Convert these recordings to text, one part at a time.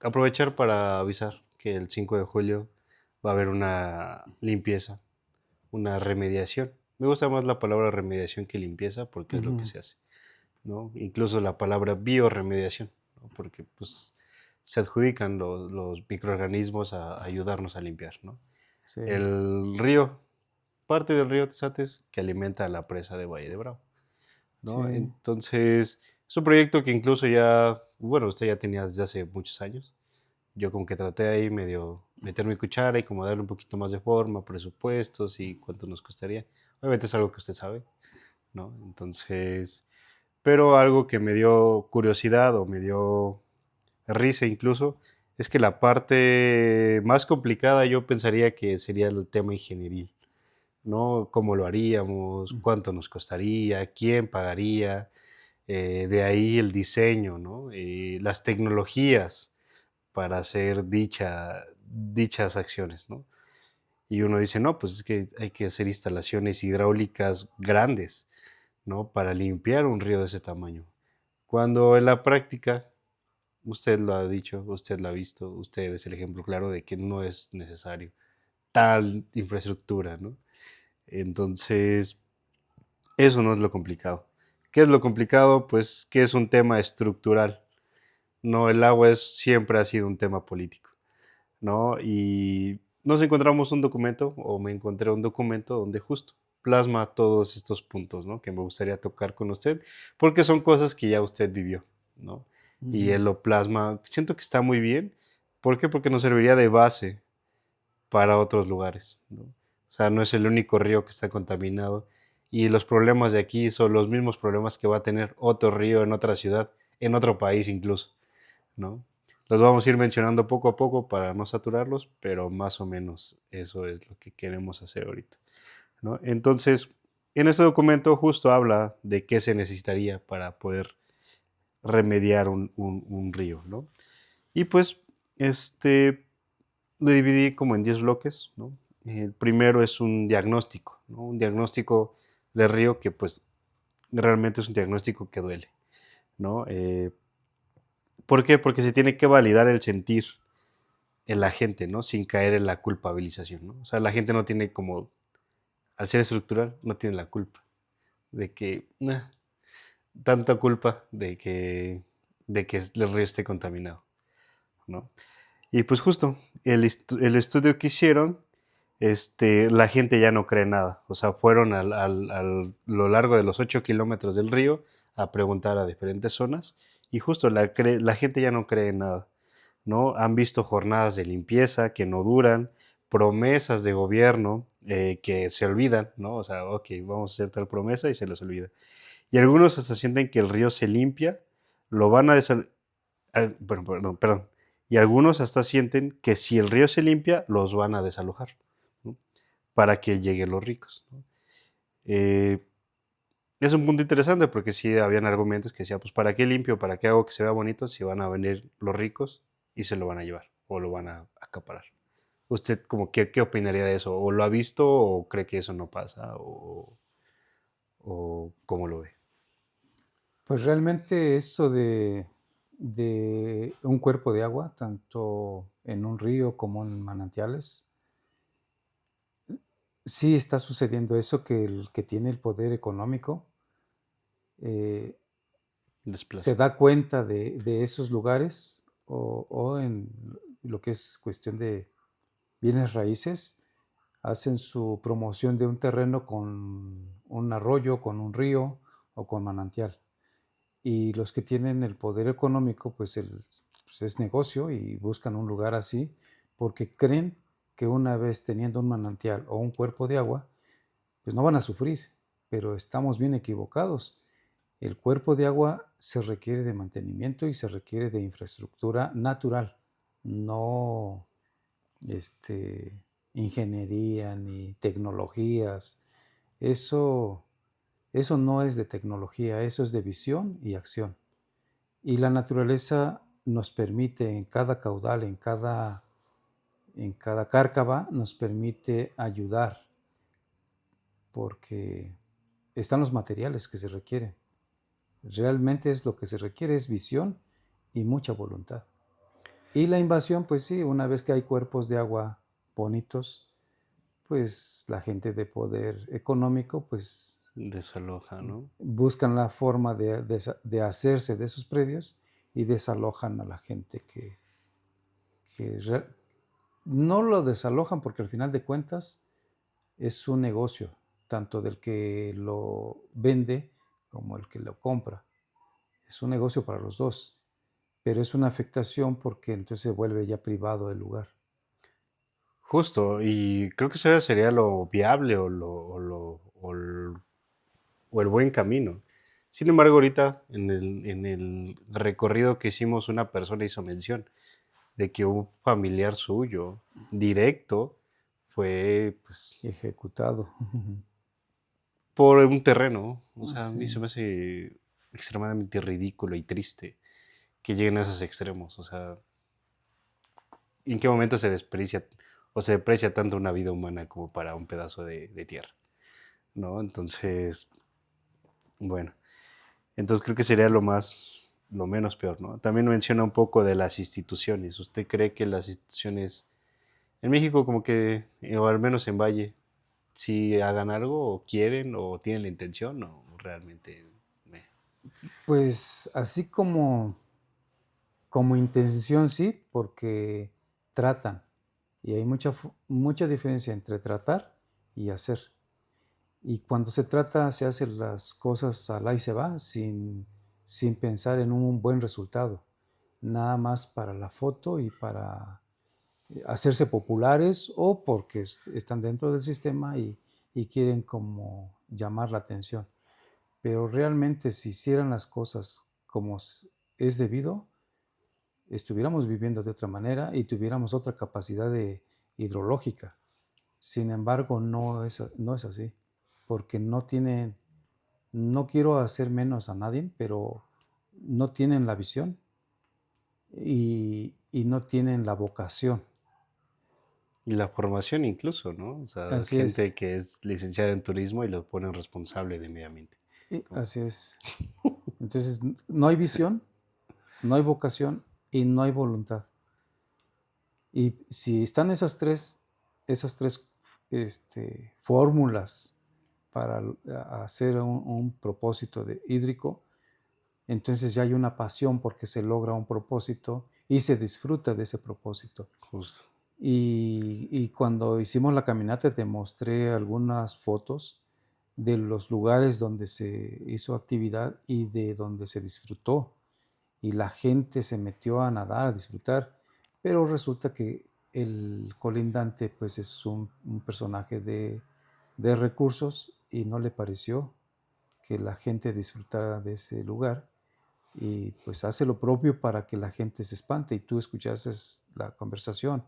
aprovechar para avisar que el 5 de julio va a haber una limpieza, una remediación. Me gusta más la palabra remediación que limpieza porque es lo que Ujú. se hace, ¿no? Incluso la palabra bioremediación, ¿no? Porque pues se adjudican los microorganismos a ayudarnos a limpiar, ¿no? Sí, El río, parte del río Tesates que alimenta a la presa de Valle de Bravo, ¿no? sí. Entonces, es un proyecto que incluso ya, bueno, usted ya tenía desde hace muchos años. Yo como que traté ahí medio meter mi cuchara y como darle un poquito más de forma, presupuestos y cuánto nos costaría. Obviamente es algo que usted sabe, ¿no? Entonces, pero algo que me dio curiosidad o me dio risa incluso, es que la parte más complicada yo pensaría que sería el tema ingeniería, ¿no? ¿Cómo lo haríamos? Mm. ¿Cuánto nos costaría? ¿Quién pagaría? De ahí el diseño, ¿no? Las tecnologías para hacer dichas acciones, ¿no? Y uno dice, no, pues es que hay que hacer instalaciones hidráulicas grandes, ¿no? Para limpiar un río de ese tamaño. Cuando en la práctica, usted lo ha dicho, usted lo ha visto, usted es el ejemplo claro de que no es necesario tal infraestructura, ¿no? Entonces, eso no es lo complicado. ¿Qué es lo complicado? Pues que es un tema estructural. No, el agua siempre ha sido un tema político, ¿no? Y nos encontramos un documento, o me encontré un documento donde justo plasma todos estos puntos, ¿no? Que me gustaría tocar con usted, porque son cosas que ya usted vivió, ¿no? Y Ujú. él lo plasma, siento que está muy bien. ¿Por qué? Porque nos serviría de base para otros lugares, ¿no? O sea, no es el único río que está contaminado y los problemas de aquí son los mismos problemas que va a tener otro río en otra ciudad, en otro país incluso, ¿no? Los vamos a ir mencionando poco a poco para no saturarlos, pero más o menos eso es lo que queremos hacer ahorita, ¿no? Entonces, en este documento justo habla de qué se necesitaría para poder remediar un río, ¿no? Y pues, este, lo dividí como en 10 bloques, ¿no? El primero es un diagnóstico, ¿no? Un diagnóstico de río que pues realmente es un diagnóstico que duele, ¿no? ¿Por qué? Porque se tiene que validar el sentir en la gente, ¿no? Sin caer en la culpabilización, ¿no? O sea, la gente no tiene como, al ser estructural, no tiene la culpa de que, tanta culpa de que el río esté contaminado, ¿no? Y pues justo, el estudio que hicieron, la gente ya no cree nada. O sea, fueron lo largo de los 8 kilómetros del río a preguntar a diferentes zonas y justo la gente ya no cree en nada, ¿no? Han visto jornadas de limpieza que no duran, promesas de gobierno que se olvidan, ¿no? O sea, ok, vamos a hacer tal promesa y se les olvida. Y algunos hasta sienten que el río se limpia, lo van a bueno, perdón, perdón. Y algunos hasta sienten que si el río se limpia, los van a desalojar, ¿no? Para que lleguen los ricos, ¿no? Eh, es un punto interesante porque sí habían argumentos que decían, pues ¿para qué limpio? ¿Para qué hago que se vea bonito si van a venir los ricos y se lo van a llevar o lo van a acaparar? ¿Usted como qué opinaría de eso? ¿O lo ha visto o cree que eso no pasa? ¿O cómo lo ve? Pues realmente eso de un cuerpo de agua, tanto en un río como en manantiales, sí está sucediendo eso, que el que tiene el poder económico eh, se Desplaza. da cuenta de esos lugares o en lo que es cuestión de bienes raíces, hacen su promoción de un terreno con un arroyo, con un río o con manantial. Y los que tienen el poder económico, pues es negocio y buscan un lugar así porque creen que una vez teniendo un manantial o un cuerpo de agua, pues no van a sufrir, pero estamos bien equivocados. El cuerpo de agua se requiere de mantenimiento y se requiere de infraestructura natural, no este, ingeniería ni tecnologías. Eso, eso no es de tecnología, eso es de visión y acción. Y la naturaleza nos permite en cada caudal, en cada cárcava, nos permite ayudar porque están los materiales que se requieren. Realmente es lo que se requiere es visión y mucha voluntad. Y la invasión, pues sí, una vez que hay cuerpos de agua bonitos, pues la gente de poder económico, pues Desaloja, ¿no? buscan la forma de hacerse de esos predios y desalojan a la gente que no lo desalojan porque al final de cuentas es un negocio, tanto del que lo vende como el que lo compra. Es un negocio para los dos, pero es una afectación porque entonces se vuelve ya privado el lugar. Justo, y creo que eso sería lo viable o el buen camino. Sin embargo, ahorita en el recorrido que hicimos, una persona hizo mención de que un familiar suyo, directo, fue pues Ejecutado. por un terreno. O sea, a mí se Sí. me hace extremadamente ridículo y triste que lleguen a esos extremos. O sea, ¿en qué momento se desprecia o se deprecia tanto una vida humana como para un pedazo de tierra? ¿No? Entonces, bueno, entonces creo que sería lo menos peor, ¿no? También menciona un poco de las instituciones. ¿Usted cree que las instituciones en México como que, o al menos en Valle, si hagan algo o quieren o tienen la intención o realmente... meh? Pues así como intención sí, porque tratan. Y hay mucha diferencia entre tratar y hacer. Y cuando se trata, se hacen las cosas al ahí se va, sin pensar en un buen resultado. Nada más para la foto y para hacerse populares o porque están dentro del sistema y quieren como llamar la atención. Pero realmente si hicieran las cosas como es debido, estuviéramos viviendo de otra manera y tuviéramos otra capacidad hidrológica. Sin embargo, no es así, porque no tienen, no quiero hacer menos a nadie, pero no tienen la visión y no tienen la vocación. Y la formación incluso, ¿no? O sea, Así gente es, que es licenciada en turismo y lo ponen responsable de medio ambiente. ¿No? así es. Entonces, no hay visión, no hay vocación y no hay voluntad. Y si están esas tres fórmulas para hacer un propósito hídrico, entonces ya hay una pasión porque se logra un propósito y se disfruta de ese propósito. Justo. Y cuando hicimos la caminata te mostré algunas fotos de los lugares donde se hizo actividad y de donde se disfrutó. Y la gente se metió a nadar, a disfrutar, pero resulta que el colindante pues es un personaje de recursos y no le pareció que la gente disfrutara de ese lugar y pues hace lo propio para que la gente se espante y tú escuchaste la conversación.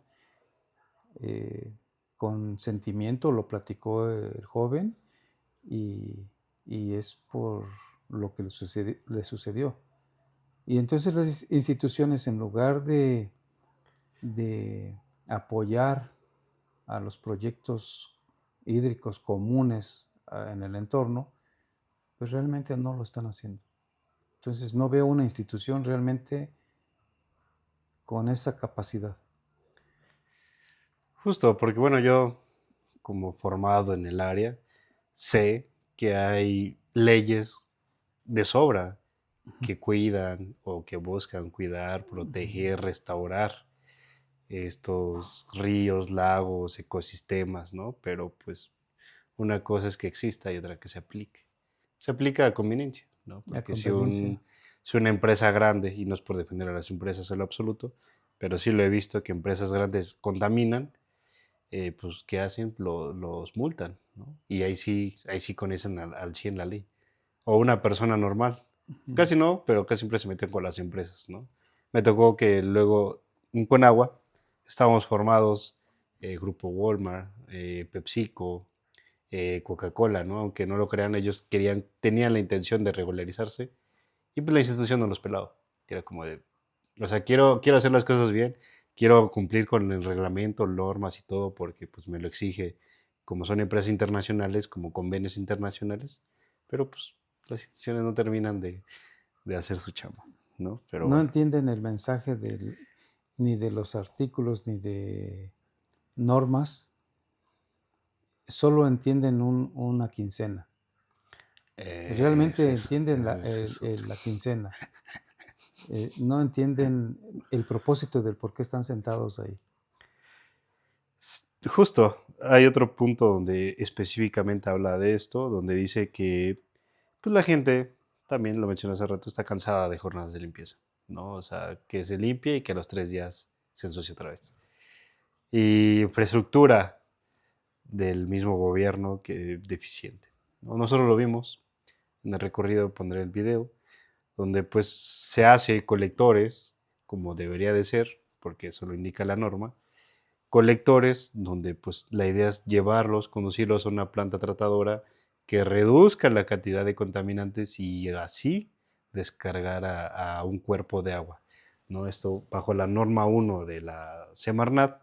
eh, con sentimiento lo platicó el joven y, y es por lo que le sucedió. Y entonces las instituciones, en lugar de apoyar a los proyectos hídricos comunes en el entorno, pues realmente no lo están haciendo. Entonces no veo una institución realmente con esa capacidad. Justo, porque bueno, yo como formado en el área, sé que hay leyes de sobra que cuidan o que buscan cuidar, proteger, restaurar estos ríos, lagos, ecosistemas, ¿no? Pero pues una cosa es que exista y otra que se aplique. Se aplica a conveniencia, ¿no? La Porque si, conveniencia. un, si una empresa grande, y no es por defender a las empresas en lo absoluto, pero sí lo he visto que empresas grandes contaminan, pues ¿qué hacen? Los multan, ¿no? Y ahí sí conocen al 100 la ley. O una persona normal. Ujú. Casi no, pero casi siempre se meten con las empresas, ¿no? Me tocó que luego en Conagua estábamos formados Grupo Walmart, PepsiCo, Coca-Cola, ¿no? Aunque no lo crean, ellos tenían la intención de regularizarse y pues la institución no los pelaba. Era como de, o sea, quiero hacer las cosas bien, quiero cumplir con el reglamento, normas y todo, porque pues me lo exige, como son empresas internacionales, como convenios internacionales, pero pues las instituciones no terminan de hacer su chamba, ¿no? Pero No bueno, entienden el mensaje ni de los artículos, ni de normas, solo entienden una quincena. Realmente entienden Ese es otro. la quincena. No entienden el propósito del por qué están sentados ahí. Justo, hay otro punto donde específicamente habla de esto, donde dice que pues la gente, también lo mencioné hace rato, está cansada de jornadas de limpieza, ¿no? O sea, que se limpie y que a los 3 días se ensucie otra vez. Y infraestructura del mismo gobierno que deficiente, ¿no? Nosotros lo vimos en el recorrido, pondré el video, donde pues se hace colectores, como debería de ser, porque eso lo indica la norma, colectores donde pues la idea es llevarlos, conducirlos a una planta tratadora que reduzca la cantidad de contaminantes y así descargar a un cuerpo de agua, ¿no? Esto bajo la norma 1 de la Semarnat,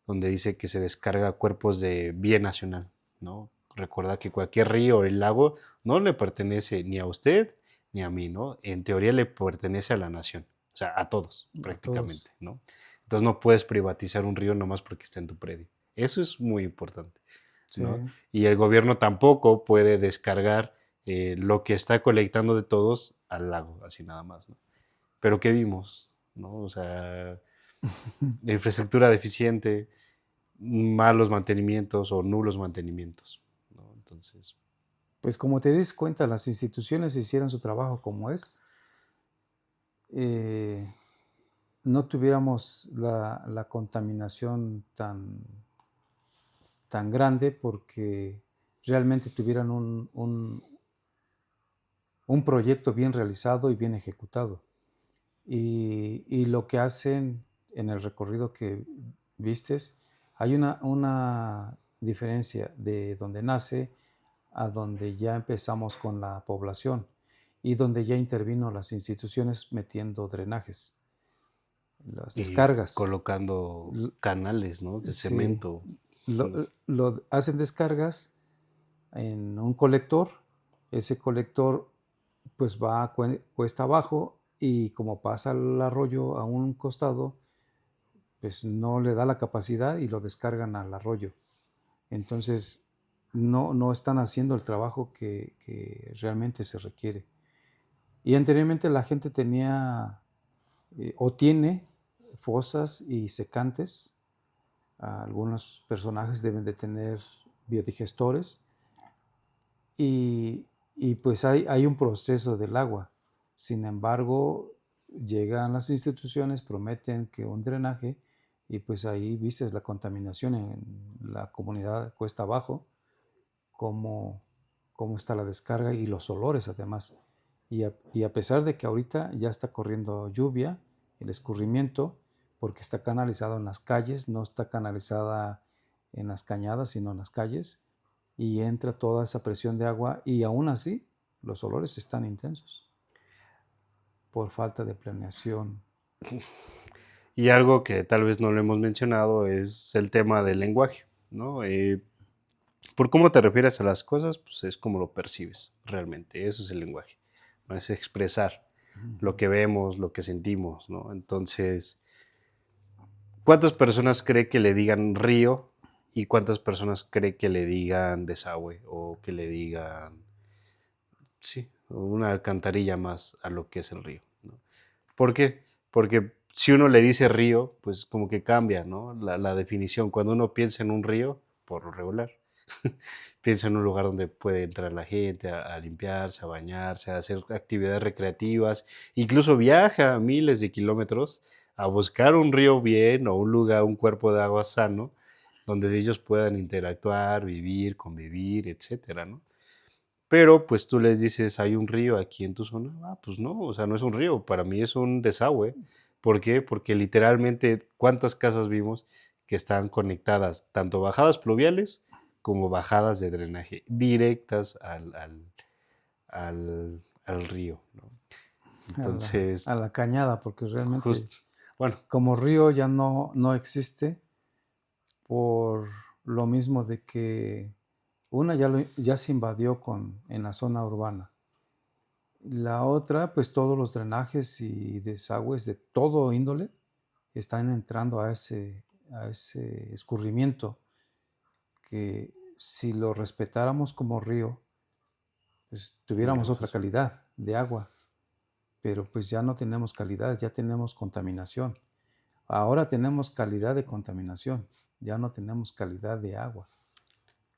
donde dice que se descarga cuerpos de bien nacional, ¿no? Recuerda que cualquier río o el lago no le pertenece ni a usted ni a mí, ¿no? En teoría le pertenece a la nación, o sea, a todos A prácticamente, todos. ¿no? Entonces no puedes privatizar un río nomás porque está en tu predio. Eso es muy importante, Sí. ¿no? Y el gobierno tampoco puede descargar lo que está colectando de todos al lago, así nada más, ¿no? Pero ¿qué vimos? ¿No? O sea, infraestructura deficiente, malos mantenimientos o nulos mantenimientos, ¿no? Entonces, Pues como te des cuenta, las instituciones hicieron su trabajo como es, eh, no tuviéramos la contaminación tan grande porque realmente tuvieran un proyecto bien realizado y bien ejecutado. Y lo que hacen en el recorrido que vistes, hay una diferencia de donde nace a donde ya empezamos con la población y donde ya intervino las instituciones metiendo drenajes, las y descargas. colocando L- canales, ¿no? De Sí, cemento. lo hacen descargas en un colector. Ese colector pues va cuesta abajo y como pasa el arroyo a un costado, pues no le da la capacidad y lo descargan al arroyo. Entonces no están haciendo el trabajo que realmente se requiere. Y anteriormente la gente tenía o tiene fosas y secantes. Algunos personajes deben de tener biodigestores y, y pues hay un proceso del agua. Sin embargo, llegan las instituciones, prometen que un drenaje y pues ahí viste la contaminación en la comunidad cuesta abajo, cómo, cómo está la descarga y los olores además. Y a pesar de que ahorita ya está corriendo lluvia, el escurrimiento, porque está canalizado en las calles, no está canalizada en las cañadas, sino en las calles, y entra toda esa presión de agua y aún así los olores están intensos por falta de planeación. Y algo que tal vez no lo hemos mencionado es el tema del lenguaje, ¿no? Por cómo te refieres a las cosas, pues es como lo percibes realmente. Eso es el lenguaje, ¿no? Es expresar lo que vemos, lo que sentimos, ¿no? Entonces, ¿cuántas personas cree que le digan río y cuántas personas cree que le digan desagüe o que le digan, sí, una alcantarilla más a lo que es el río, ¿no? ¿Por qué? Porque si uno le dice río, pues como que cambia, ¿no? La definición. Cuando uno piensa en un río, por lo regular, piensa en un lugar donde puede entrar la gente a limpiarse, a bañarse, a hacer actividades recreativas, incluso viaja miles de kilómetros a buscar un río bien o un lugar, un cuerpo de agua sano, donde ellos puedan interactuar, vivir, convivir, etcétera, ¿no? Pero pues tú les dices, hay un río aquí en tu zona. Ah, pues no, o sea, no es un río, para mí es un desagüe. ¿Por qué? Porque literalmente, ¿cuántas casas vimos que están conectadas, tanto bajadas pluviales como bajadas de drenaje, directas al río, ¿no? Entonces, A la cañada, porque realmente justo, bueno, como río ya no existe por lo mismo de que una ya se invadió en la zona urbana. La otra, pues todos los drenajes y desagües de todo índole están entrando a ese escurrimiento que si lo respetáramos como río, pues tuviéramos otra Lejos. calidad de agua, pero pues ya no tenemos calidad, ya tenemos contaminación. Ahora tenemos calidad de contaminación, ya no tenemos calidad de agua.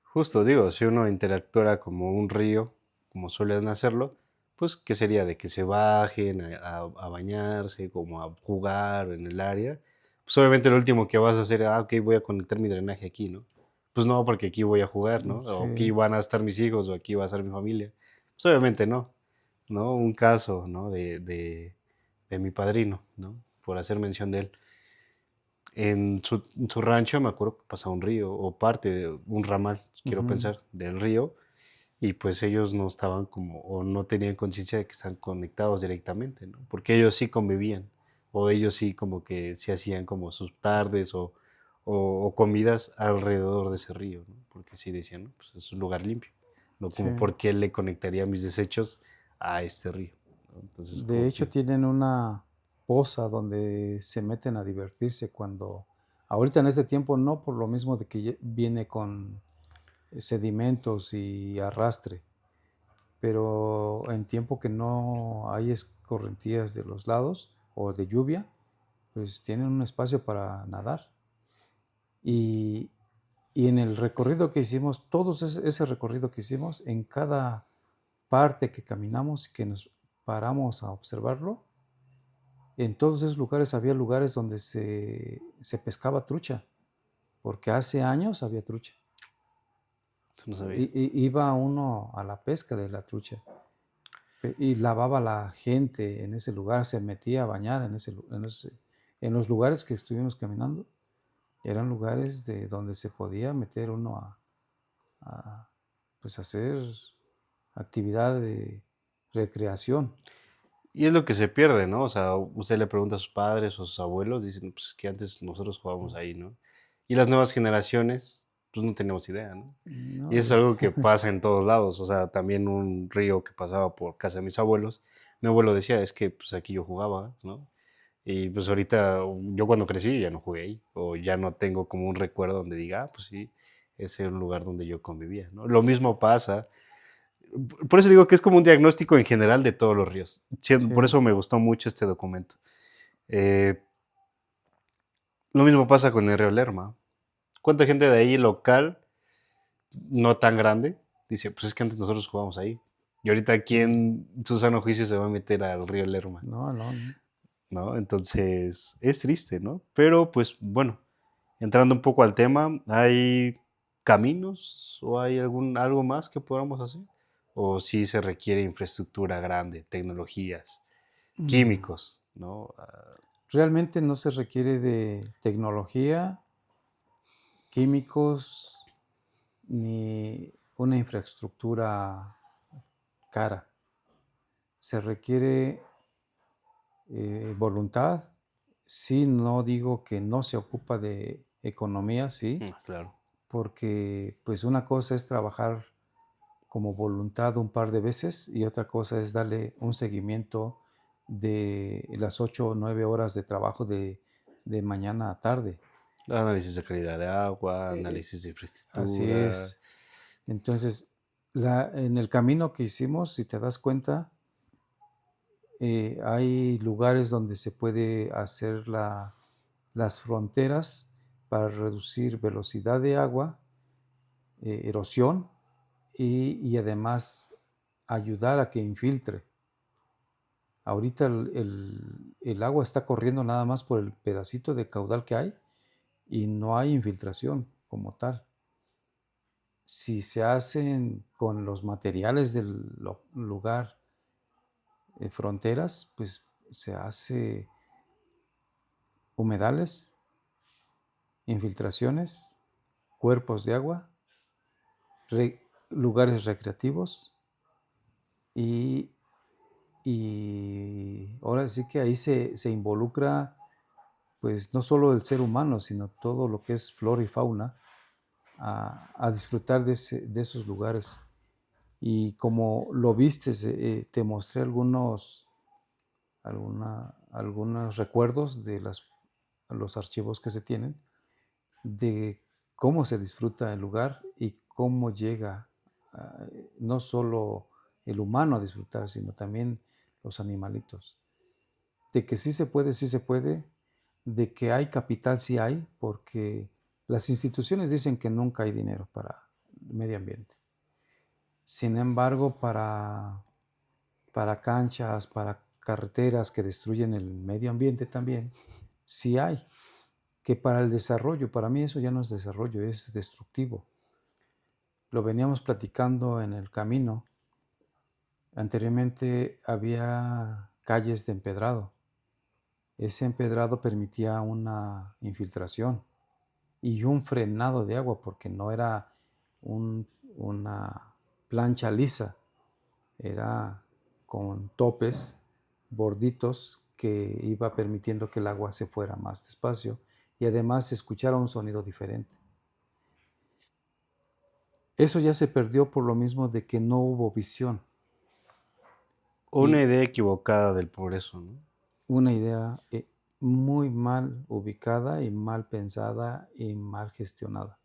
Justo digo, si uno interactuara como un río, como suelen hacerlo, pues ¿qué sería? De que se bajen a bañarse, como a jugar en el área. Pues obviamente lo último que vas a hacer, ok, voy a conectar mi drenaje aquí, ¿no? Pues no, porque aquí voy a jugar, ¿no? O aquí Sí, van a estar mis hijos, o aquí va a estar mi familia. Pues obviamente no, ¿no? Un caso, ¿no? De mi padrino, ¿no? Por hacer mención de él. En su rancho me acuerdo que pasaba un río, o parte de un ramal, quiero ujú, pensar, del río, y pues ellos no estaban como, o no tenían conciencia de que están conectados directamente, ¿no? Porque ellos sí convivían, o ellos sí como que se hacían como sus tardes o comidas alrededor de ese río, ¿no? Porque sí decían, ¿no? Pues es un lugar limpio, ¿no? sí. Como por qué le conectaría mis desechos a este río, ¿no? Entonces De como hecho, que, tienen una poza donde se meten a divertirse cuando, ahorita en este tiempo no, por lo mismo de que viene con sedimentos y arrastre, pero en tiempo que no hay escorrentías de los lados o de lluvia, pues tienen un espacio para nadar. Y, y en el recorrido que hicimos, ese recorrido que hicimos, en cada parte que caminamos y que nos paramos a observarlo, en todos esos lugares había lugares donde se pescaba trucha, porque hace años había trucha. eso no sabía. Iba uno a la pesca de la trucha y lavaba la gente en ese lugar, se metía a bañar en los lugares que estuvimos caminando. Eran lugares de donde se podía meter uno a, pues hacer actividad de recreación. Y es lo que se pierde, ¿no? O sea, usted le pregunta a sus padres o a sus abuelos, dicen, pues es que antes nosotros jugábamos ahí, ¿no? Y las nuevas generaciones, pues no tenemos idea, ¿no? Y No, es algo que pasa en todos lados, o sea, también un río que pasaba por casa de mis abuelos, mi abuelo decía, es que pues aquí yo jugaba, ¿no? Y pues ahorita, yo cuando crecí ya no jugué ahí, o ya no tengo como un recuerdo donde diga, ah, pues sí, ese era un lugar donde yo convivía, ¿no? Lo mismo pasa, por eso digo que es como un diagnóstico en general de todos los ríos. Por sí. eso me gustó mucho este documento. Eh, lo mismo pasa con el río Lerma. ¿Cuánta gente de ahí local, no tan grande, dice, pues es que antes nosotros jugábamos ahí? Y ahorita, Sí. ¿quién, su sano juicio, se va a meter al río Lerma? No, no, no. ¿No? Entonces, es triste, ¿no? Pero, pues, bueno, entrando un poco al tema, ¿hay caminos o hay algo más que podamos hacer? ¿O sí se requiere infraestructura grande, tecnologías, Mm. químicos, ¿no? Realmente no se requiere de tecnología, químicos, ni una infraestructura cara. Se requiere voluntad. Sí, no digo que no se ocupa de economía, sí, Claro. porque pues una cosa es trabajar como voluntad un par de veces y otra cosa es darle un seguimiento de las 8 o 9 horas de trabajo de mañana a tarde. Análisis de calidad de agua, Eh, análisis de Así infraestructura. es. Entonces, en el camino que hicimos, si te das cuenta, hay lugares donde se puede hacer las fronteras para reducir velocidad de agua, erosión y además ayudar a que infiltre. Ahorita el agua está corriendo nada más por el pedacito de caudal que hay y no hay infiltración como tal. Si se hacen con los materiales del lugar, fronteras, pues se hace humedales, infiltraciones, cuerpos de agua, lugares recreativos y, y ahora sí que ahí se involucra pues no solo el ser humano, sino todo lo que es flora y fauna a disfrutar de esos lugares. Y como lo viste, te mostré algunos recuerdos los archivos que se tienen de cómo se disfruta el lugar y cómo llega no solo el humano a disfrutar, sino también los animalitos. De que sí se puede, de que hay capital, sí hay, porque las instituciones dicen que nunca hay dinero para el medio ambiente. Sin embargo, para canchas, para carreteras que destruyen el medio ambiente también, sí hay. Que para el desarrollo, para mí eso ya no es desarrollo, es destructivo. Lo veníamos platicando en el camino. Anteriormente había calles de empedrado. Ese empedrado permitía una infiltración y un frenado de agua porque no era una plancha lisa, era con topes, borditos que iba permitiendo que el agua se fuera más despacio y además se escuchara un sonido diferente. Eso ya se perdió por lo mismo de que no hubo visión Una y idea equivocada del progreso, ¿no? una idea muy mal ubicada y mal pensada y mal gestionada.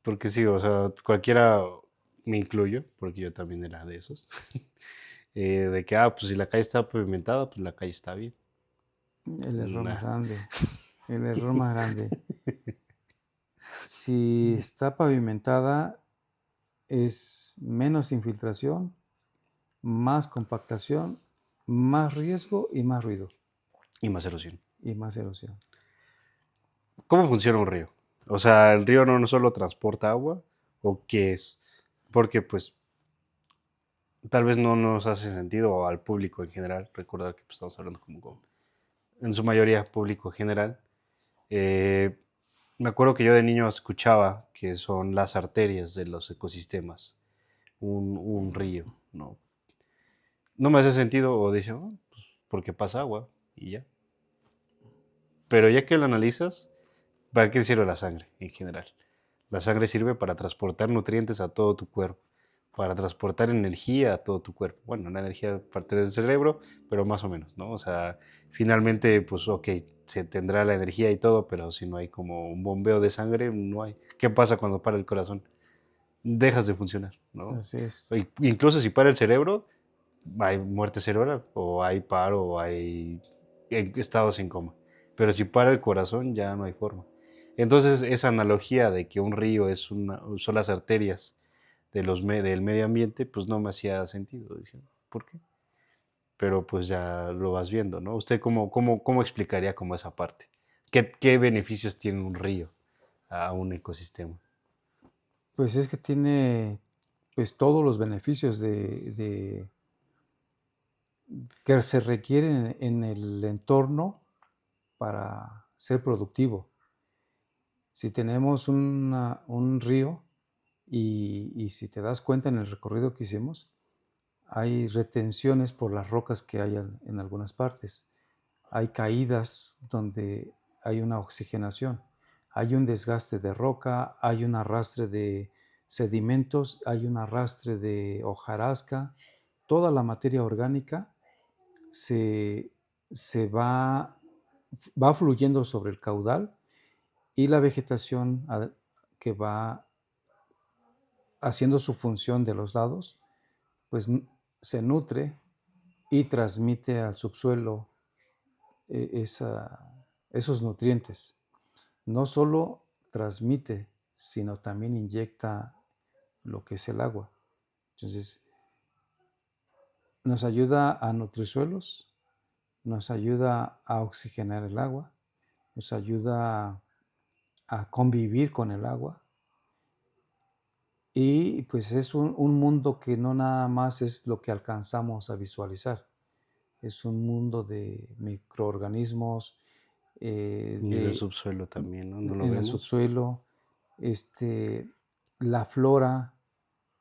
Porque sí, o sea, cualquiera, me incluyo, porque yo también era de esos, de que, pues si la calle está pavimentada, pues la calle está bien. El error Nah. más grande, el error más grande. Si está pavimentada, es menos infiltración, más compactación, más riesgo y más ruido Y más erosión. y más erosión. ¿Cómo funciona un río? O sea, el río no solo transporta agua, ¿o qué es? Porque pues tal vez no nos hace sentido o al público en general, recordar que pues, estamos hablando como en su mayoría público general. Eh, Me acuerdo que yo de niño escuchaba que son las arterias de los ecosistemas, un río, ¿no? No me hace sentido o dice, "Oh, pues porque pasa agua y ya". Pero ya que lo analizas, ¿para qué sirve la sangre en general? La sangre sirve para transportar nutrientes a todo tu cuerpo, para transportar energía a todo tu cuerpo. Bueno, la energía parte del cerebro, pero más o menos, ¿no? O sea, finalmente, pues, ok, se tendrá la energía y todo, pero si no hay como un bombeo de sangre, no hay. ¿Qué pasa cuando para el corazón? Dejas de funcionar, ¿no? Así es. Incluso si para el cerebro, hay muerte cerebral, o hay paro, o hay estados en coma. Pero si para el corazón, ya no hay forma. Entonces, esa analogía de que un río son las arterias del medio ambiente, pues no me hacía sentido. Dije, ¿por qué? Pero pues ya lo vas viendo, ¿no? ¿Usted cómo explicaría como esa parte? ¿Qué beneficios tiene un río a un ecosistema? Pues es que tiene pues todos los beneficios que se requieren en el entorno para ser productivo. Si tenemos un río y si te das cuenta en el recorrido que hicimos, hay retenciones por las rocas que hay en algunas partes. Hay caídas donde hay una oxigenación. Hay un desgaste de roca, hay un arrastre de sedimentos, hay un arrastre de hojarasca. Toda la materia orgánica se, se va fluyendo sobre el caudal y la vegetación que va haciendo su función de los lados, pues se nutre y transmite al subsuelo esos nutrientes. No solo transmite, sino también inyecta lo que es el agua. Entonces, nos ayuda a nutrir suelos, nos ayuda a oxigenar el agua, nos ayuda a convivir con el agua. Y pues es un mundo que no nada más es lo que alcanzamos a visualizar. Es un mundo de microorganismos, Y en el subsuelo también, ¿no? ¿No lo en el vemos? subsuelo, la flora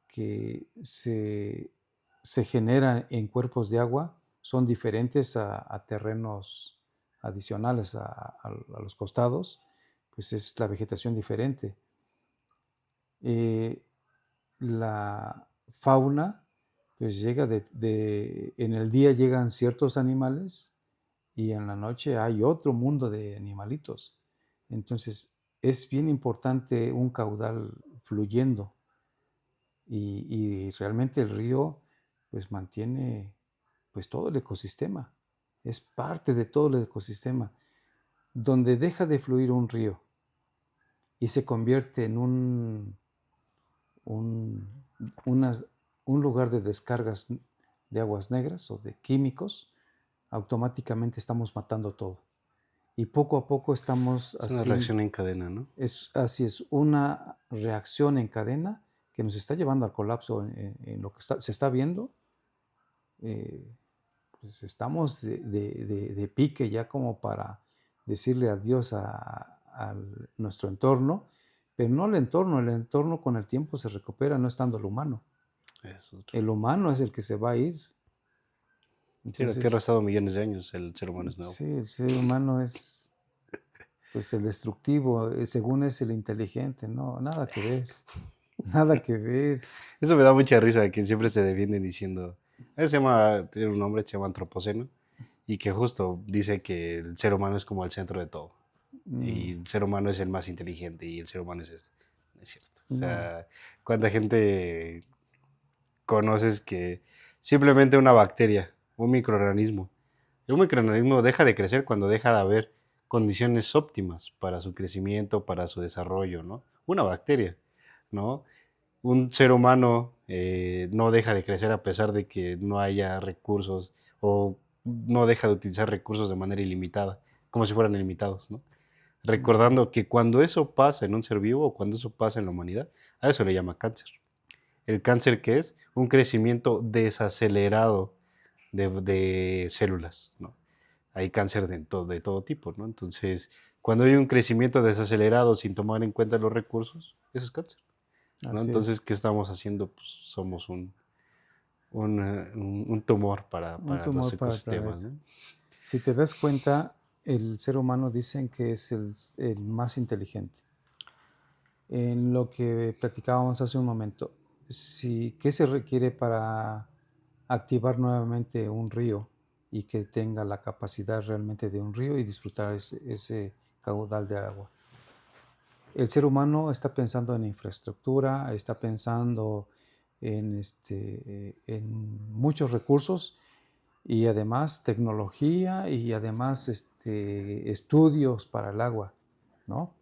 que se genera en cuerpos de agua son diferentes a terrenos adicionales a los costados, pues es la vegetación diferente. La fauna, pues llega en el día llegan ciertos animales y en la noche hay otro mundo de animalitos. Entonces, es bien importante un caudal fluyendo y realmente el río pues mantiene pues todo el ecosistema, es parte de todo el ecosistema. Donde deja de fluir un río y se convierte en un, unas- un lugar de descargas de aguas negras o de químicos, automáticamente estamos matando todo. Y poco a poco estamos Es una haciendo, reacción en cadena, ¿no? así es, una reacción en cadena que nos está llevando al colapso en lo que se está viendo. eh, pues estamos de pique ya como para decirle adiós a nuestro entorno, pero no el entorno con el tiempo se recupera no estando el humano. Es otro. El humano es el que se va a ir. Sí, la Tierra ha Entonces, estado millones de años, el ser humano es nuevo. sí, el ser humano es pues el destructivo, según es el inteligente, no, nada que ver, nada que ver. Eso me da mucha risa, que siempre se defienden diciendo, se llama, tiene un nombre, se llama antropoceno, y que justo dice que el ser humano es como el centro de todo, Mm, y el ser humano es el más inteligente, y el ser humano es este. No es cierto. O no, sea, ¿cuánta gente conoces que simplemente una bacteria, un microorganismo, un microorganismo deja de crecer cuando deja de haber condiciones óptimas para su crecimiento, para su desarrollo, ¿no? Una bacteria, ¿no? Un ser humano no deja de crecer a pesar de que no haya recursos o no deja de utilizar recursos de manera ilimitada, como si fueran ilimitados, ¿no? sí, Recordando que cuando eso pasa en un ser vivo o cuando eso pasa en la humanidad, a eso le llama cáncer. ¿El cáncer qué es? Un crecimiento desacelerado de células, ¿no? Hay cáncer de todo tipo, ¿no? Entonces, cuando hay un crecimiento desacelerado sin tomar en cuenta los recursos, eso es cáncer, ¿no? así Entonces, es. ¿qué estamos haciendo? Pues somos un tumor Un para los tumor para el ecosistemas, planeta. ¿no? Si te das cuenta, el ser humano dicen que es el más inteligente. En lo que platicábamos hace un momento, ¿qué se requiere para activar nuevamente un río y que tenga la capacidad realmente de un río y disfrutar ese caudal de agua? El ser humano está pensando en infraestructura, está pensando en muchos recursos y además tecnología y además estudios para el agua, ¿no?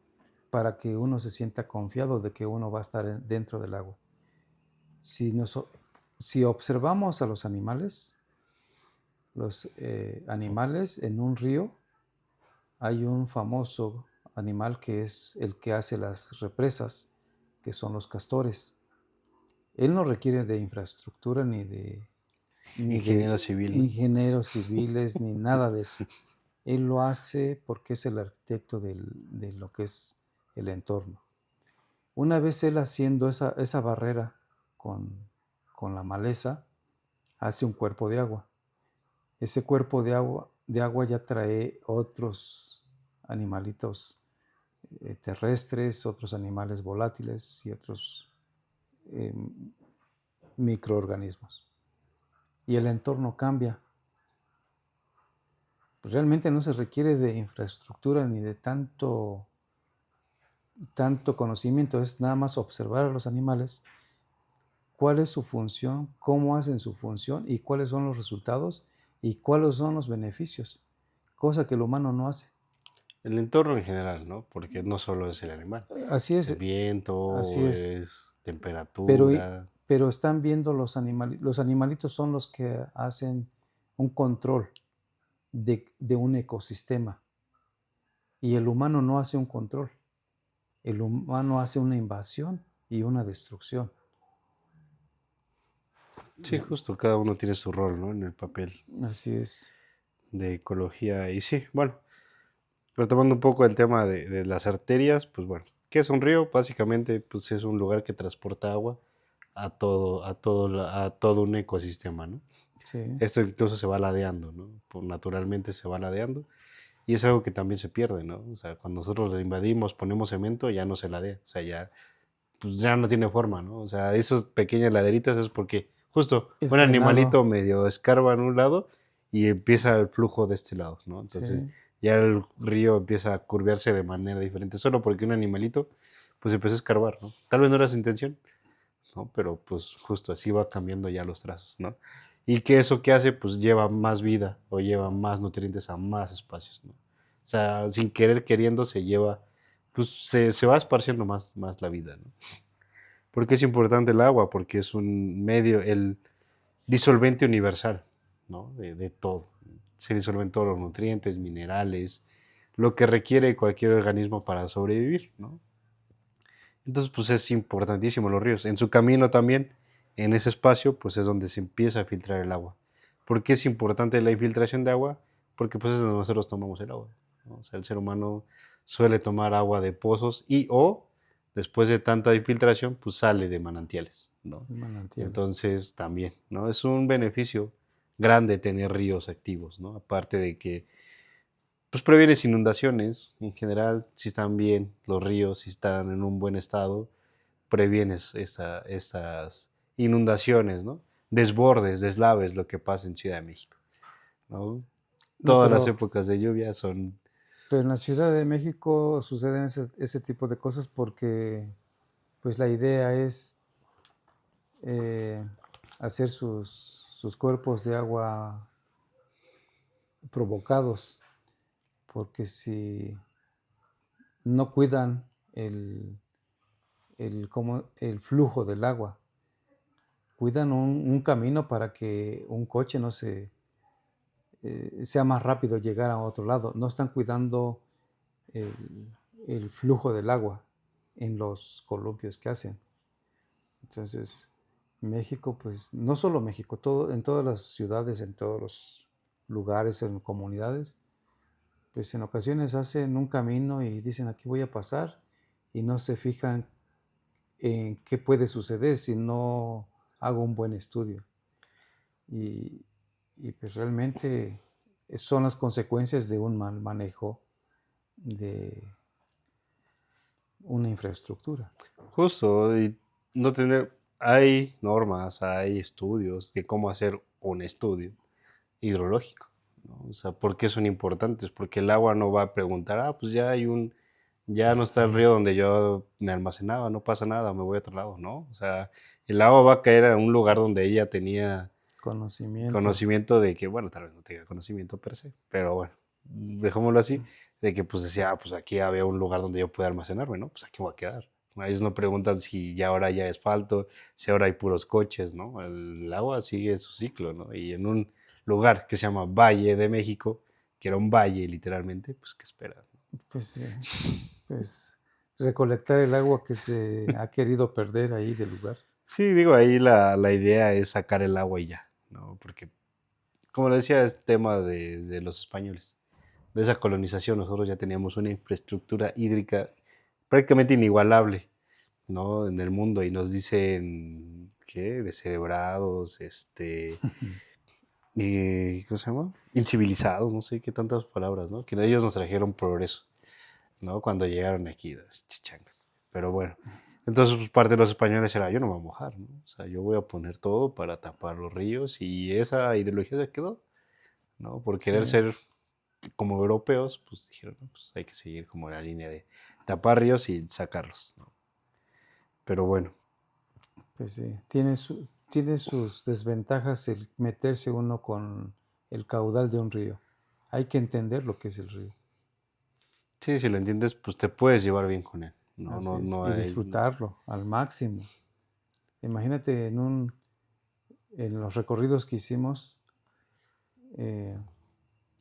Para que uno se sienta confiado de que uno va a estar dentro del agua. Si, si observamos a los animales en un río, hay un famoso animal que es el que hace las represas, que son los castores. Él no requiere de infraestructura ni de Ingeniero civil, ¿no? ingenieros civiles ni nada de eso. Él lo hace porque es el arquitecto de lo que es el entorno. Una vez él haciendo esa barrera con la maleza, hace un cuerpo de agua. Ese cuerpo de agua ya trae otros animalitos terrestres, otros animales volátiles y otros eh, microorganismos. Y el entorno cambia. Realmente no se requiere de infraestructura ni de tanto conocimiento, es nada más observar a los animales, cuál es su función, cómo hacen su función y cuáles son los resultados y cuáles son los beneficios, cosa que el humano no hace. El entorno en general, ¿no? Porque no solo es el animal, Así es es, así viento, es. es Pero, temperatura. pero están viendo los animalitos son los que hacen un control de un ecosistema y el humano no hace un control, el humano hace una invasión y una destrucción. Sí, justo, cada uno tiene su rol, ¿no? En el papel Así es. de ecología. Y sí, bueno, retomando un poco el tema de las arterias, pues bueno, ¿qué es un río? Básicamente, pues es un lugar que transporta agua a todo un ecosistema, ¿no? Sí, Esto incluso se va ladeando, ¿no? Naturalmente se va ladeando y es algo que también se pierde, ¿no? O sea, cuando nosotros lo invadimos, ponemos cemento, ya no se ladea, o sea, ya, pues ya no tiene forma, ¿no? O sea, esas pequeñas laderitas es porque justo el un frenado, animalito medio escarba en un lado y empieza el flujo de este lado, ¿no? Entonces Sí, ya el río empieza a curvearse de manera diferente, solo porque un animalito pues empezó a escarbar, ¿no? Tal vez no era su intención, ¿no? Pero pues justo así va cambiando ya los trazos, ¿no? Y que eso que hace, pues lleva más vida o lleva más nutrientes a más espacios, ¿no? O sea, sin querer queriendo se lleva, pues se va esparciendo más la vida, ¿no? ¿Por qué es importante el agua? Porque es un medio, el disolvente universal, ¿no? De todo. Se disuelven todos los nutrientes, minerales, lo que requiere cualquier organismo para sobrevivir, ¿no? Entonces, pues es importantísimo los ríos. En su camino también, en ese espacio, pues es donde se empieza a filtrar el agua. ¿Por qué es importante la infiltración de agua? Porque pues es donde nosotros tomamos el agua, ¿no? O sea, el ser humano suele tomar agua de pozos y o después de tanta infiltración, pues sale de manantiales, ¿no? el manantial. Entonces también, ¿no? Es un beneficio grande tener ríos activos, ¿no? Aparte de que pues previenes inundaciones, en general, si están bien los ríos, si están en un buen estado, previenes estas inundaciones, ¿no? Desbordes, deslaves, lo que pasa en Ciudad de México, ¿no? No, Todas las épocas de lluvia son... pero en la Ciudad de México suceden ese tipo de cosas porque pues la idea es eh, hacer sus cuerpos de agua provocados, porque si no cuidan el flujo del agua, cuidan un camino para que un coche no sea más rápido llegar a otro lado. No están cuidando el, el flujo del agua en los columpios que hacen. Entonces, México, pues, no solo México, en todas las ciudades, en todos los lugares, en comunidades, pues en ocasiones hacen un camino y dicen aquí voy a pasar y no se fijan en qué puede suceder si no hago un buen estudio. Y, y pues realmente son las consecuencias de un mal manejo de una infraestructura. Justo, y no tener... Hay normas, hay estudios de cómo hacer un estudio hidrológico, ¿no? O sea, ¿por qué son importantes? Porque el agua no va a preguntar, ah, pues ya hay un, ya no está el río donde yo me almacenaba, no pasa nada, me voy a otro lado, ¿no? O sea, el agua va a caer a un lugar donde ella tenía Conocimiento. conocimiento de que, bueno, tal vez no tenga conocimiento per se, pero bueno, dejémoslo así, de que pues decía, ah, pues aquí había un lugar donde yo pueda almacenarme, ¿no? Pues aquí voy a quedar. Ellos no preguntan si ya ahora ya hay asfalto, si ahora hay puros coches, ¿no? El agua sigue su ciclo, ¿no? Y en un lugar que se llama Valle de México, que era un valle literalmente, pues ¿qué esperas? Pues, pues recolectar el agua que se ha querido perder ahí del lugar. Sí, digo, ahí la idea es sacar el agua y ya, ¿no? Porque, como le decía, es tema de los españoles, de esa colonización. Nosotros ya teníamos una infraestructura hídrica prácticamente inigualable, ¿no? En el mundo y nos dicen, ¿qué? Descerebrados, ¿cómo se llama? Incivilizados, no sé qué tantas palabras, ¿no? Que ellos nos trajeron progreso, ¿no? Cuando llegaron aquí, los chichangas. Pero bueno, entonces pues, parte de los españoles era, yo no me voy a mojar, ¿no? O sea, yo voy a poner todo para tapar los ríos y esa ideología se quedó, ¿no? Por Sí, querer ser como europeos, pues dijeron, no, pues hay que seguir como la línea de tapar ríos y sacarlos, ¿no? Pero bueno, pues sí. Tiene sus desventajas el meterse uno con el caudal de un río. Hay que entender lo que es el río. sí, si lo entiendes, pues te puedes llevar bien con él, ¿no? Así No, es. no Y hay... disfrutarlo al máximo. Imagínate en los recorridos que hicimos, eh,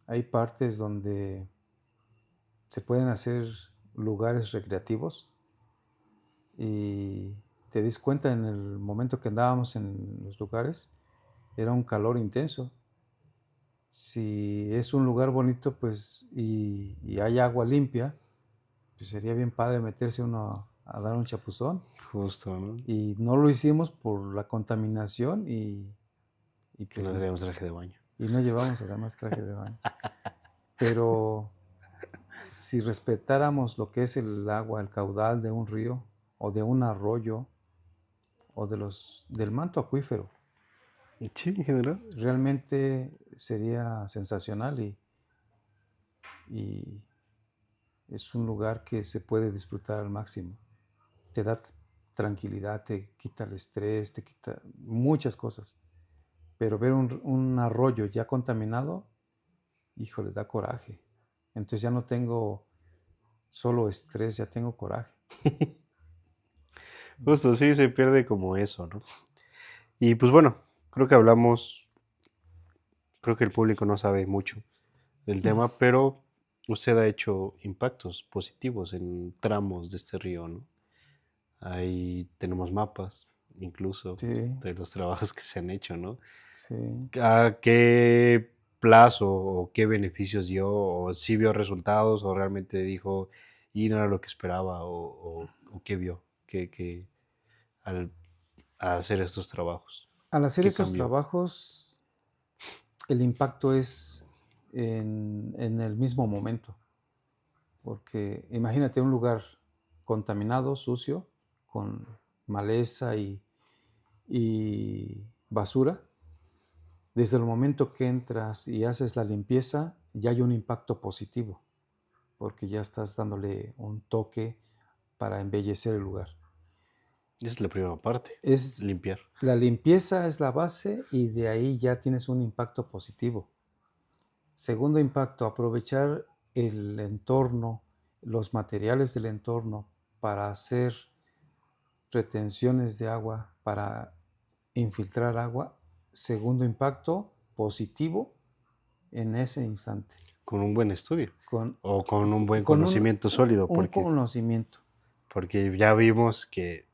hay partes donde se pueden hacer lugares recreativos y te dis cuenta en el momento que andábamos en los lugares, era un calor intenso. Si es un lugar bonito, pues, y hay agua limpia, pues sería bien padre meterse uno a dar un chapuzón. Justo, ¿no? Y no lo hicimos por la contaminación y Que pues no traíamos traje de baño. y no llevamos además traje de baño. Pero si respetáramos lo que es el agua, el caudal de un río o de un arroyo o del manto acuífero, Sí, en general. realmente sería sensacional y es un lugar que se puede disfrutar al máximo. Te da tranquilidad, te quita el estrés, te quita muchas cosas. Pero ver un arroyo ya contaminado, híjole, da coraje. Entonces ya no tengo solo estrés, ya tengo coraje. Justo, sí, se pierde como eso, ¿no? Y pues bueno, creo que hablamos, creo que el público no sabe mucho del tema, pero usted ha hecho impactos positivos en tramos de este río, ¿no? Ahí tenemos mapas, incluso, Sí, de los trabajos que se han hecho, ¿no? sí. ¿A qué plazo o qué beneficios dio? ¿O si vio resultados o realmente dijo y no era lo que esperaba? ¿O qué vio al hacer estos trabajos? Al hacer ¿Qué esos cambió? trabajos, el impacto es en el mismo momento. Porque imagínate un lugar contaminado, sucio, con maleza y basura. Desde el momento que entras y haces la limpieza, ya hay un impacto positivo, porque ya estás dándole un toque para embellecer el lugar. Esa es la primera parte, Es, limpiar. la limpieza es la base y de ahí ya tienes un impacto positivo. Segundo impacto, aprovechar el entorno, los materiales del entorno para hacer retenciones de agua, para infiltrar agua. Segundo impacto, positivo en ese instante, Con un buen estudio con, o con un buen con conocimiento sólido, un conocimiento. porque ya vimos que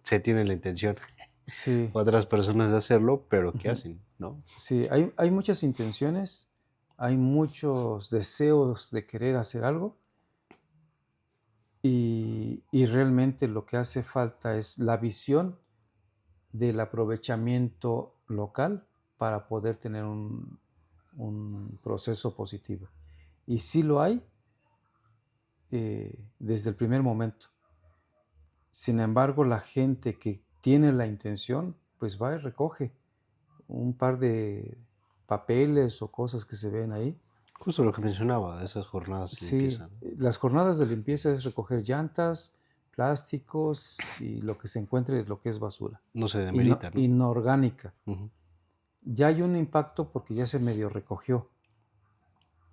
se tiene la intención Sí, otras personas de hacerlo, pero ¿qué ujú. hacen? ¿No? Sí, hay muchas intenciones, hay muchos deseos de querer hacer algo y realmente lo que hace falta es la visión del aprovechamiento local para poder tener un proceso positivo. Y sí lo hay desde el primer momento. Sin embargo, la gente que tiene la intención, pues va y recoge un par de papeles o cosas que se ven ahí. Justo lo que mencionaba, esas jornadas de Sí, limpieza, ¿no? las jornadas de limpieza es recoger llantas, plásticos y lo que se encuentre, lo que es basura, No se demerita, ¿no? inorgánica. Ujú. Ya hay un impacto porque ya se medio recogió,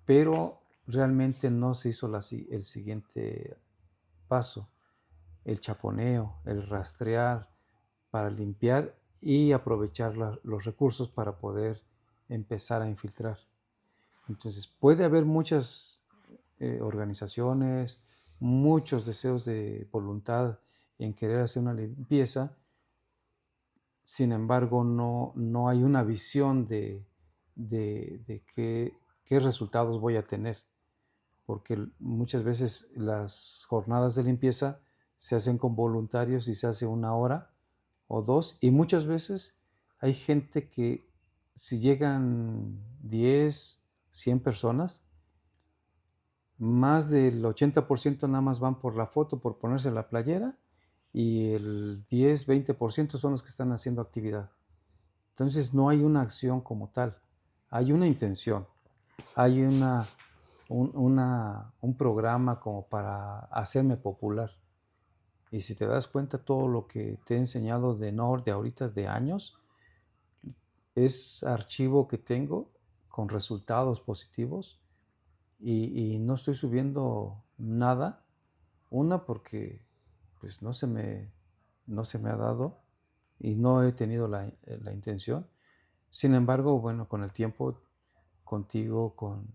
pero realmente no se hizo el siguiente paso, el chaponeo, el rastrear para limpiar y aprovechar los recursos para poder empezar a infiltrar. Entonces puede haber muchas organizaciones, muchos deseos de voluntad en querer hacer una limpieza, sin embargo no hay una visión de qué resultados voy a tener, porque muchas veces las jornadas de limpieza se hacen con voluntarios y se hace 1 hora o 2, y muchas veces hay gente que si llegan 10, 100 personas, más del 80% nada más van por la foto, por ponerse la playera, y el 10, 20% son los que están haciendo actividad. Entonces no hay una acción como tal, hay una intención, hay un programa como para hacerme popular. Y si te das cuenta, todo lo que te he enseñado de ahorita, de años, es archivo que tengo con resultados positivos y no estoy subiendo nada. Una, porque pues no se me ha dado y no he tenido la intención. Sin embargo, bueno, con el tiempo, contigo, con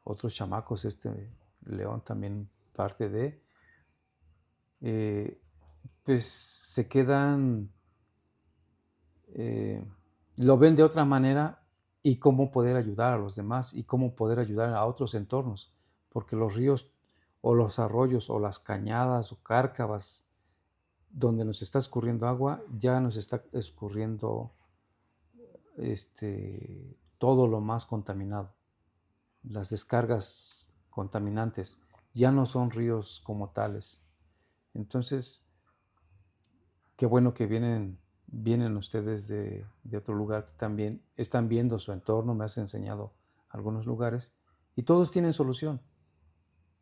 otros chamacos, León también parte de, eh, pues se quedan, eh, lo ven de otra manera y cómo poder ayudar a los demás y cómo poder ayudar a otros entornos, porque los ríos o los arroyos o las cañadas o cárcavas donde nos está escurriendo agua, ya nos está escurriendo todo lo más contaminado. Las descargas contaminantes ya no son ríos como tales. Entonces, qué bueno que vienen vienen ustedes de otro lugar que también están viendo su entorno, me has enseñado algunos lugares, y todos tienen solución.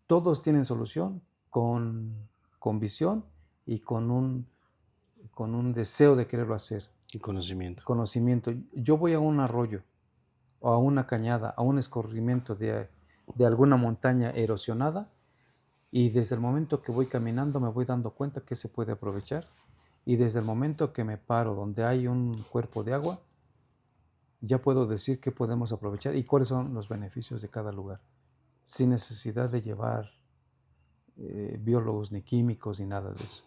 Todos tienen solución con visión y con un deseo de quererlo hacer, Y conocimiento. conocimiento. Yo voy a un arroyo o a una cañada, a un escurrimiento de alguna montaña erosionada, y desde el momento que voy caminando me voy dando cuenta que se puede aprovechar, y desde el momento que me paro donde hay un cuerpo de agua, ya puedo decir qué podemos aprovechar y cuáles son los beneficios de cada lugar, sin necesidad de llevar biólogos ni químicos ni nada de eso.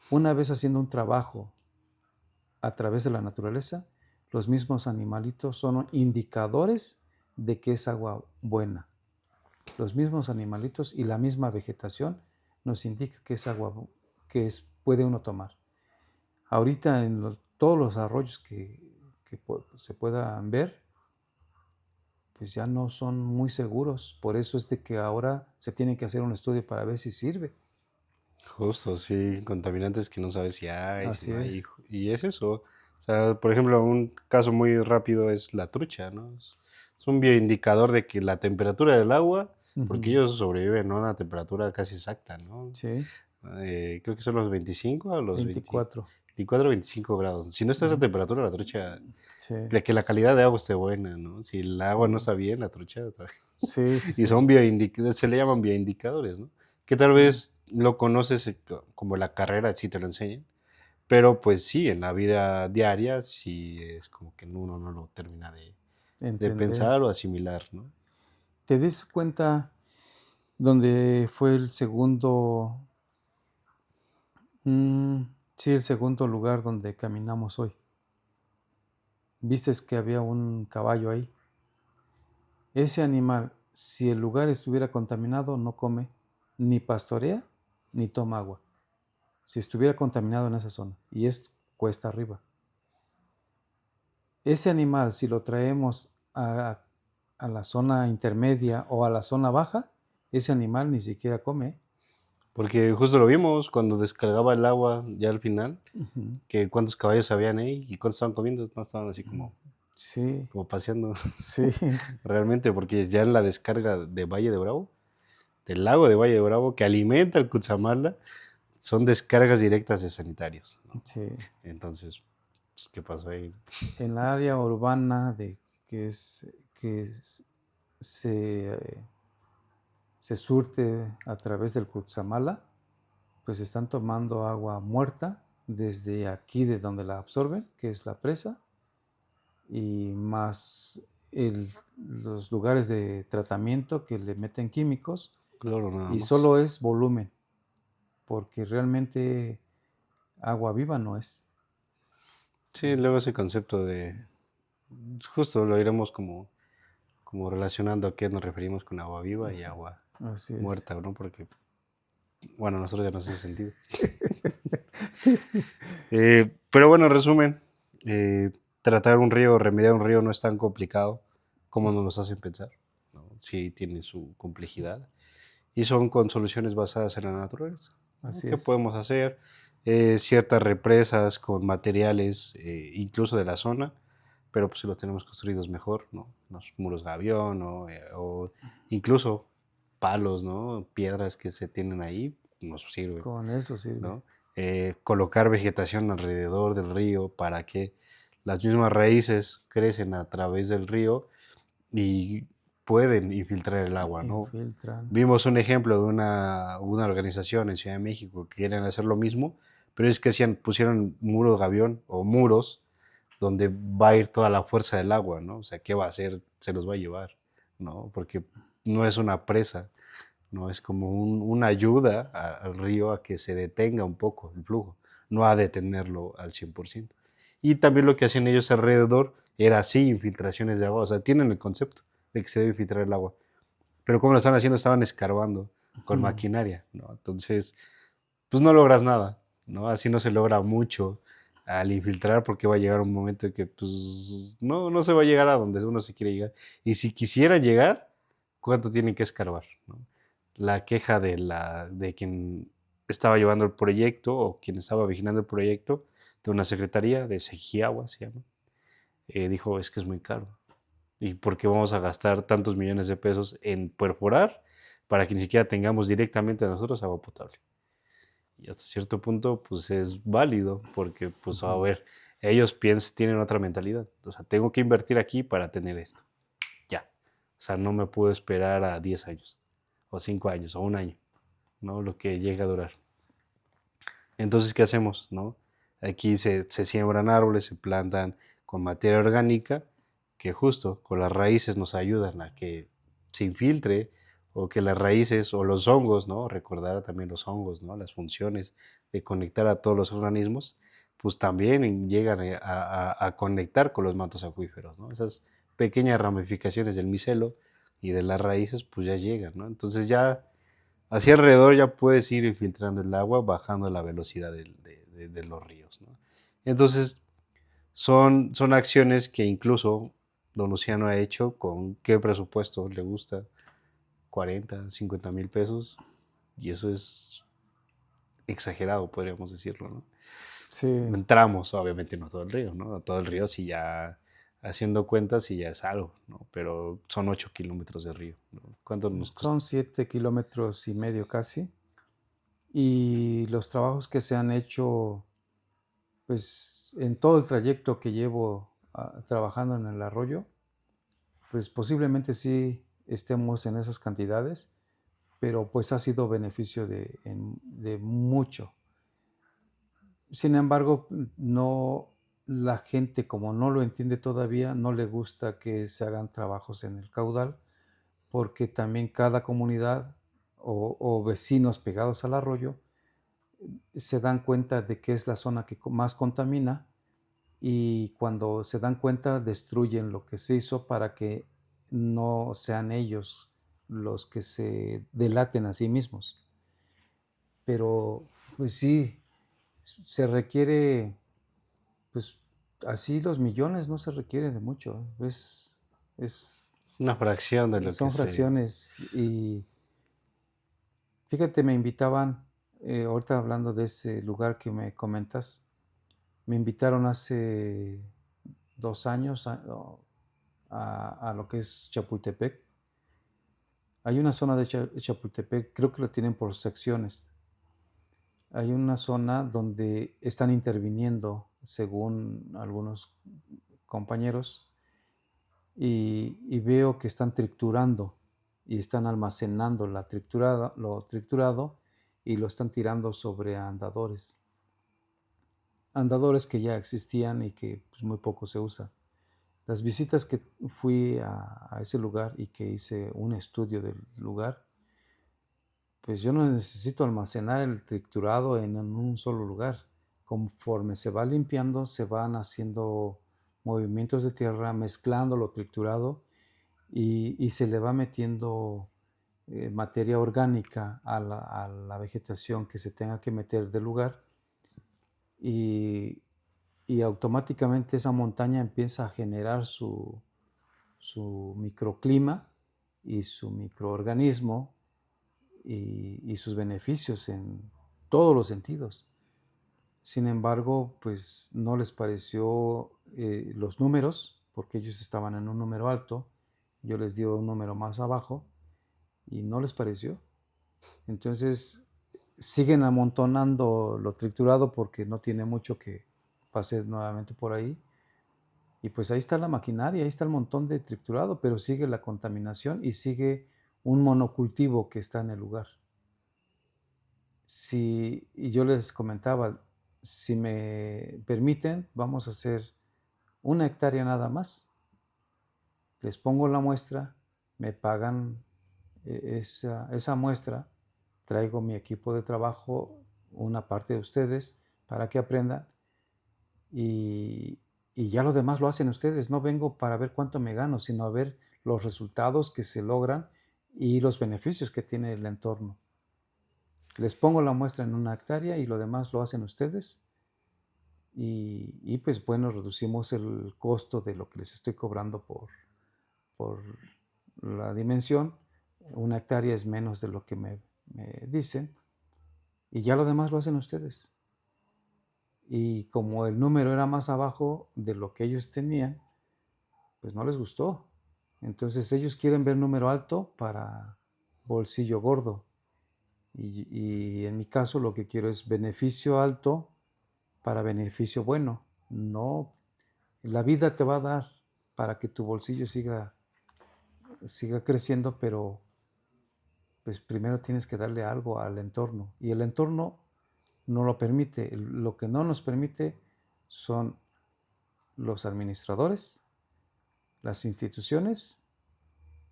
Una vez haciendo un trabajo a través de la naturaleza, los mismos animalitos son indicadores de que es agua buena. Los mismos animalitos y la misma vegetación nos indica que es agua puede uno tomar. Ahorita en todos los arroyos que se puedan ver, pues ya no son muy seguros. Por eso es de que ahora se tiene que hacer un estudio para ver si sirve. Justo, sí, contaminantes que no sabes si hay, si Así no hay. es. Y es eso. O sea, por ejemplo, un caso muy rápido es la trucha, ¿no? Es un bioindicador de que la temperatura del agua, porque Ujú. ellos sobreviven a una temperatura casi exacta, ¿no? Sí, Creo que son los 25 a los 20, 24. 24 25 grados. Si no está a esa Ujú. temperatura, la trucha, Sí, de que la calidad de agua esté buena, ¿no? Si el agua no sí, está bien, la trucha sí, sí, y sí, son se le llaman bioindicadores, ¿no? Que tal sí, vez lo conoces como la carrera, si te lo enseñan, pero pues sí, en la vida diaria sí es como que uno no lo termina de entender. pensar o asimilar, ¿no? ¿Te das cuenta donde fue el segundo, mm, sí, el segundo lugar donde caminamos hoy? Vistes que había un caballo ahí. Ese animal, si el lugar estuviera contaminado, no come, ni pastorea, ni toma agua. Si estuviera contaminado en esa zona, y es cuesta arriba. Ese animal, si lo traemos a la zona intermedia o a la zona baja, ese animal ni siquiera come. Porque justo lo vimos cuando descargaba el agua ya al final, Ujú. que cuántos caballos habían ahí y cuántos estaban comiendo, no estaban así Sí, como paseando sí, realmente, porque ya en la descarga de Valle de Bravo, del lago de Valle de Bravo, que alimenta el Cutzamala, son descargas directas de sanitarios, ¿no? sí. Entonces, pues, ¿qué pasó ahí? En la área urbana que se surte a través del Cutzamala, pues están tomando agua muerta desde aquí de donde la absorben, que es la presa, y más los lugares de tratamiento que le meten químicos, Cloro nada y más. solo es volumen, porque realmente agua viva no es. Sí, luego ese concepto de, justo lo iremos como relacionando a qué nos referimos con agua viva y agua Así es. muerta, ¿no? Porque, bueno, a nosotros ya nos hace sentido. Pero bueno, en resumen, eh, tratar un río, remediar un río no es tan complicado como nos los hacen pensar, ¿no? Sí tiene su complejidad y son con soluciones basadas en la naturaleza, ¿no? Así ¿Qué es. podemos hacer? Ciertas represas con materiales, incluso de la zona, pero pues si los tenemos construidos mejor, ¿no? Los muros gavión o incluso palos, ¿no? Piedras que se tienen ahí, nos sirve, Con eso sirve. ¿no? Colocar vegetación alrededor del río para que las mismas raíces crecen a través del río y pueden infiltrar el agua, ¿no? Infiltran. Vimos un ejemplo de una organización en Ciudad de México que quieren hacer lo mismo, pero es que pusieron muro gavión o muros donde va a ir toda la fuerza del agua, ¿no? O sea, ¿qué va a hacer? Se los va a llevar, ¿no? Porque no es una presa, ¿no? Es como una ayuda al río a que se detenga un poco el flujo, no a detenerlo al 100%. Y también lo que hacían ellos alrededor era así, infiltraciones de agua, o sea, tienen el concepto de que se debe filtrar el agua, pero como lo están haciendo, estaban escarbando con Ujú. maquinaria, ¿no? Entonces, pues no logras nada, ¿no? Así no se logra mucho al infiltrar porque va a llegar un momento en que pues no se va a llegar a donde uno se quiere llegar. Y si quisieran llegar, ¿cuánto tienen que escarbar? ¿No? La queja de quien estaba llevando el proyecto o quien estaba vigilando el proyecto de una secretaría de Sejiagua, se llama, dijo, es que es muy caro. ¿Y por qué vamos a gastar tantos millones de pesos en perforar para que ni siquiera tengamos directamente a nosotros agua potable? Y hasta cierto punto, pues es válido, porque, pues, a Ujú. ver, ellos tienen otra mentalidad. O sea, tengo que invertir aquí para tener esto. Ya. O sea, no me puedo esperar a 10 años, o 5 años, o un año, ¿no? Lo que llega a durar. Entonces, ¿qué hacemos, no? Aquí se siembran árboles, se plantan con materia orgánica, que justo con las raíces nos ayudan a que se infiltre, o que las raíces o los hongos, ¿no? Recordar también los hongos, ¿no? Las funciones de conectar a todos los organismos, pues también llegan a conectar con los mantos acuíferos, ¿no? Esas pequeñas ramificaciones del micelo y de las raíces, pues ya llegan, ¿no? Entonces ya así alrededor ya puedes ir infiltrando el agua, bajando la velocidad de los ríos, ¿no? Entonces, son acciones que incluso don Luciano ha hecho con qué presupuesto le gusta, 40, 50,000 pesos, y eso es exagerado, podríamos decirlo, ¿no? Sí, Entramos, obviamente no todo el río, ¿no? Todo el río sí ya, haciendo cuentas, sí ya es algo, ¿no? Pero son 8 kilómetros de río, ¿no? ¿Cuánto nos cuesta? son 7,5 kilómetros casi. Y los trabajos que se han hecho, pues en todo el trayecto que llevo trabajando en el arroyo, pues posiblemente sí estemos en esas cantidades, pero pues ha sido beneficio de mucho. Sin embargo, no, la gente como no lo entiende todavía, no le gusta que se hagan trabajos en el caudal, porque también cada comunidad o vecinos pegados al arroyo se dan cuenta de que es la zona que más contamina, y cuando se dan cuenta destruyen lo que se hizo para que no sean ellos los que se delaten a sí mismos. Pero pues sí, se requiere, pues así los millones no se requieren de mucho, es, Una fracción de lo que son se... fracciones. Y fíjate, me invitaban, ahorita hablando de ese lugar que me comentas, me invitaron hace 2 años a lo que es Chapultepec. Hay una zona de Chapultepec, creo que lo tienen por secciones. Hay una zona donde están interviniendo, según algunos compañeros, y veo que están triturando y están almacenando lo triturado y lo están tirando sobre andadores. Andadores que ya existían y que pues, muy poco se usan. Las visitas que fui a ese lugar y que hice un estudio del lugar, pues yo no necesito almacenar el triturado en un solo lugar. Conforme se va limpiando, se van haciendo movimientos de tierra, mezclando lo triturado y se le va metiendo materia orgánica a la vegetación que se tenga que meter del lugar, y, y automáticamente esa montaña empieza a generar su microclima y su microorganismo y sus beneficios en todos los sentidos. Sin embargo, pues no les pareció los números, porque ellos estaban en un número alto, yo les di un número más abajo y no les pareció. Entonces siguen amontonando lo triturado porque no tiene mucho que pase nuevamente por ahí. Y pues ahí está la maquinaria, ahí está el montón de triturado, pero sigue la contaminación y sigue un monocultivo que está en el lugar. Si, y yo les comentaba, si me permiten, vamos a hacer 1 hectárea nada más. Les pongo la muestra, me pagan esa muestra, traigo mi equipo de trabajo, una parte de ustedes, para que aprendan, y, y ya lo demás lo hacen ustedes. No vengo para ver cuánto me gano, sino a ver los resultados que se logran y los beneficios que tiene el entorno. Les pongo la muestra en 1 hectárea y lo demás lo hacen ustedes. Y pues bueno, reducimos el costo de lo que les estoy cobrando por la dimensión. 1 hectárea es menos de lo que me dicen. Y ya lo demás lo hacen ustedes. Y como el número era más abajo de lo que ellos tenían, pues no les gustó. Entonces ellos quieren ver número alto para bolsillo gordo. Y en mi caso lo que quiero es beneficio alto para beneficio bueno. No, la vida te va a dar para que tu bolsillo siga creciendo, pero pues primero tienes que darle algo al entorno. Y el entorno no lo permite. Lo que no nos permite son los administradores, las instituciones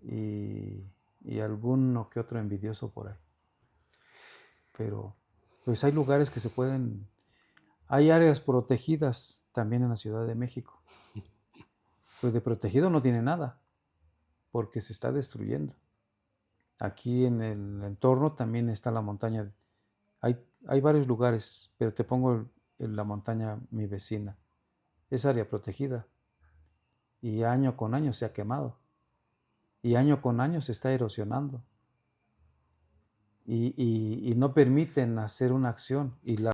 y, y alguno que otro envidioso por ahí. Pero pues hay lugares que se pueden. Hay áreas protegidas también en la Ciudad de México. Pues de protegido no tiene nada, porque se está destruyendo. Aquí en el entorno también está la montaña. Hay varios lugares, pero te pongo la montaña mi vecina. Es área protegida y año con año se ha quemado y año con año se está erosionando y no permiten hacer una acción y la